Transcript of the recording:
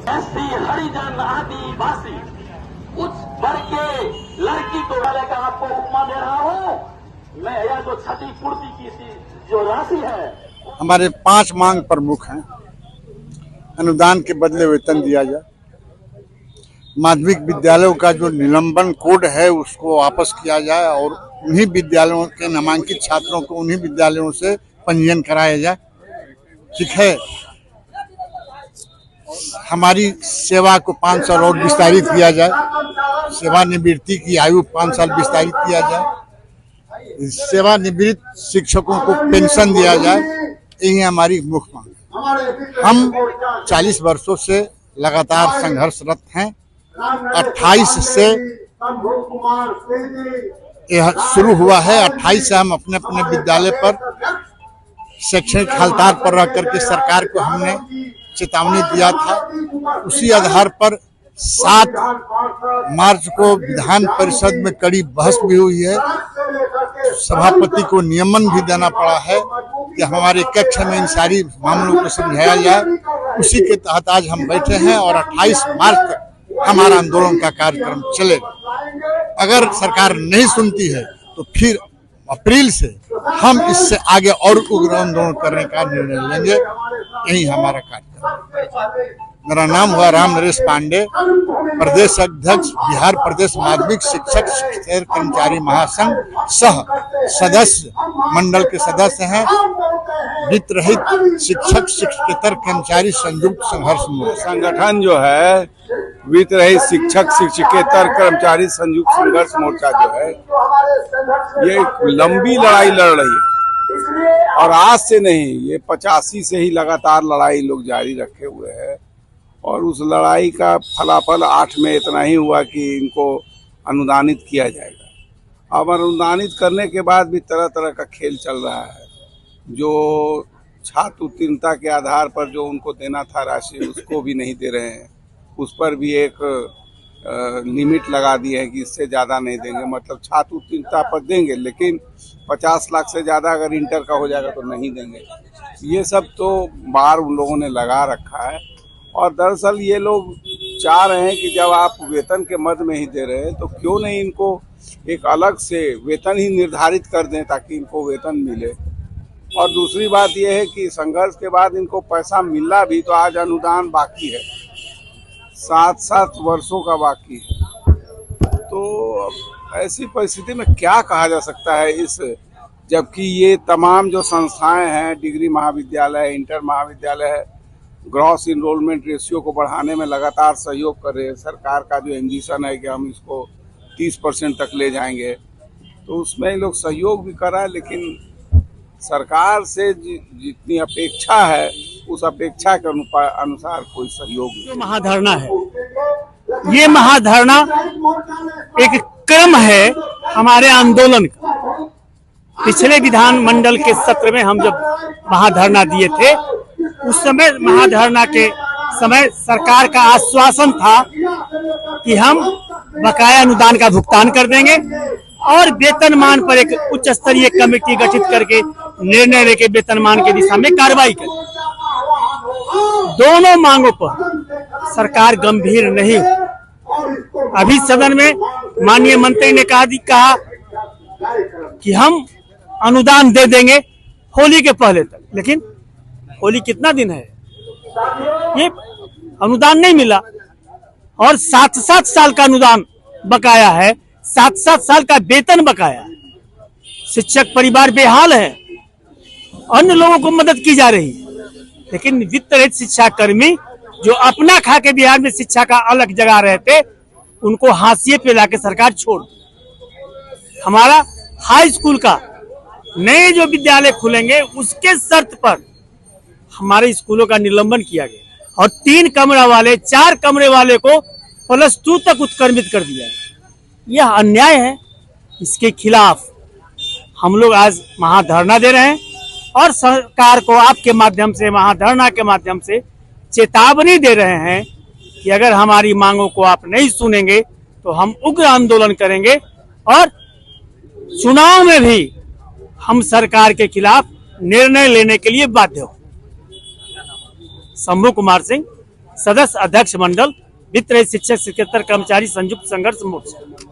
SC, हरिजन, आदिवासी, उच्च वर्ग के लड़की को वाले का आपको उपमा दे रहा हूं मैं। यह जो क्षतिपूर्ति की जो राशि है, हमारे 5 मांग प्रमुख हैं। अनुदान के बदले वेतन दिया जाए, माध्यमिक विद्यालयों का जो निलंबन कोड है उसको वापस किया जाए और उन्हीं विद्यालयों के नामांकित छात्रों को उन्हीं विद्यालयों से पंजीयन कराया जाए। ठीक है, हमारी सेवा को 5 साल और विस्तारित किया जाए, सेवानिवृत्ति की आयु 5 साल विस्तारित किया जाए, सेवानिवृत्त शिक्षकों को पेंशन दिया जाए। यही हमारी मुख्य मांग है। हम 40 वर्षों से लगातार संघर्षरत हैं। 28 से यह शुरू हुआ है। 28 से हम अपने अपने विद्यालय पर शैक्षणिक हड़ताल पर रह करके सरकार को हमने चेतावनी दिया था। उसी आधार पर 7 मार्च को विधान परिषद में कड़ी बहस भी हुई है। सभापति को नियमन भी देना पड़ा है कि हमारे कक्ष में इन सारी मामलों को समझाया जाए। उसी के तहत आज हम बैठे हैं और 28 मार्च तक हमारा आंदोलन का कार्यक्रम चलेगा। अगर सरकार नहीं सुनती है तो फिर अप्रैल से हम इससे आगे और उग्र आंदोलन करने का निर्णय लेंगे। यही हमारा कार्यक्रम। मेरा नाम हुआ राम नरेश पांडे, प्रदेश अध्यक्ष, बिहार प्रदेश माध्यमिक शिक्षक शिक्षकेतर कर्मचारी महासंघ सह सदस्य मंडल के सदस्य हैं। वित्त रहित शिक्षक शिक्षकेतर कर्मचारी संयुक्त संघर्ष मोर्चा संगठन जो है वित्त रहित शिक्षक शिक्षकेतर कर्मचारी संयुक्त संघर्ष मोर्चा जो है ये लंबी लड़ाई लड़ रही है और आज से नहीं, ये 85 से ही लगातार लड़ाई लोग जारी रखे हुए हैं। और उस लड़ाई का फलाफल 8 में इतना ही हुआ कि इनको अनुदानित किया जाएगा। अब अनुदानित करने के बाद भी तरह तरह का खेल चल रहा है। जो छात्र उत्तीर्णता के आधार पर जो उनको देना था राशि उसको भी नहीं दे रहे हैं। उस पर भी एक लिमिट लगा दी है कि इससे ज़्यादा नहीं देंगे। मतलब छात्र उत्तीर्णता पर देंगे लेकिन 50 लाख से ज़्यादा अगर इंटर का हो जाएगा तो नहीं देंगे। ये सब तो बार उन लोगों ने लगा रखा है। और दरअसल ये लोग चाह रहे हैं कि जब आप वेतन के मद में ही दे रहे हैं तो क्यों नहीं इनको एक अलग से वेतन ही निर्धारित कर दें ताकि इनको वेतन मिले। और दूसरी बात यह है कि संघर्ष के बाद इनको पैसा मिला भी तो आज अनुदान बाकी है, 7 वर्षों का बाकी है। तो ऐसी परिस्थिति में क्या कहा जा सकता है इस, जबकि ये तमाम जो संस्थाएं हैं, डिग्री महाविद्यालय, इंटर महाविद्यालय है, ग्रॉस इनरोलमेंट रेशियो को बढ़ाने में लगातार सहयोग कर रहे हैं। सरकार का जो एम्बिशन है कि हम इसको 30% तक ले जाएंगे, तो उसमें लोग सहयोग भी कर रहा है। लेकिन सरकार से जितनी अपेक्षा है उस अपेक्षा के अनुसार कोई सहयोग नहीं। जो महाधरना है, ये महाधरना एक क्रम है हमारे आंदोलन का। पिछले विधानमंडल के सत्र में हम जब महाधरना दिए थे उस समय महाधरना के समय सरकार का आश्वासन था कि हम बकाया अनुदान का भुगतान कर देंगे और वेतनमान पर एक उच्च स्तरीय कमेटी गठित करके निर्णय लेके वेतनमान की दिशा में कार्रवाई करें। दोनों मांगों पर सरकार गंभीर नहीं हुई। अभी सदन में माननीय मंत्री ने कहा कि हम अनुदान दे देंगे होली के पहले तक, लेकिन होली कितना दिन है, ये अनुदान नहीं मिला। और 7 साल का अनुदान बकाया है, 7 साल का वेतन बकाया है। शिक्षक परिवार बेहाल है, अन्य लोगों को मदद की जा रही है, लेकिन वित्त रहित शिक्षा कर्मी जो अपना खा के बिहार में शिक्षा का अलग जगह रहे थे उनको हाशिए पे लाके सरकार छोड़। हमारा हाई स्कूल का नए जो विद्यालय खुलेंगे उसके शर्त पर हमारे स्कूलों का निलंबन किया गया और 3 कमरा वाले 4 कमरे वाले को +2 तक उत्क्रमित कर दिया है। यह अन्याय है। इसके खिलाफ हम लोग आज महाधरना दे रहे हैं और सरकार को आपके माध्यम से, महाधरना के माध्यम से चेतावनी दे रहे हैं कि अगर हमारी मांगों को आप नहीं सुनेंगे तो हम उग्र आंदोलन करेंगे और चुनाव में भी हम सरकार के खिलाफ निर्णय लेने के लिए बाध्य हो। शंभू कुमार सिंह, सदस्य अध्यक्ष मंडल, वित्त रहित शिक्षक शिक्षकेतर कर्मचारी संयुक्त संघर्ष मोर्चा।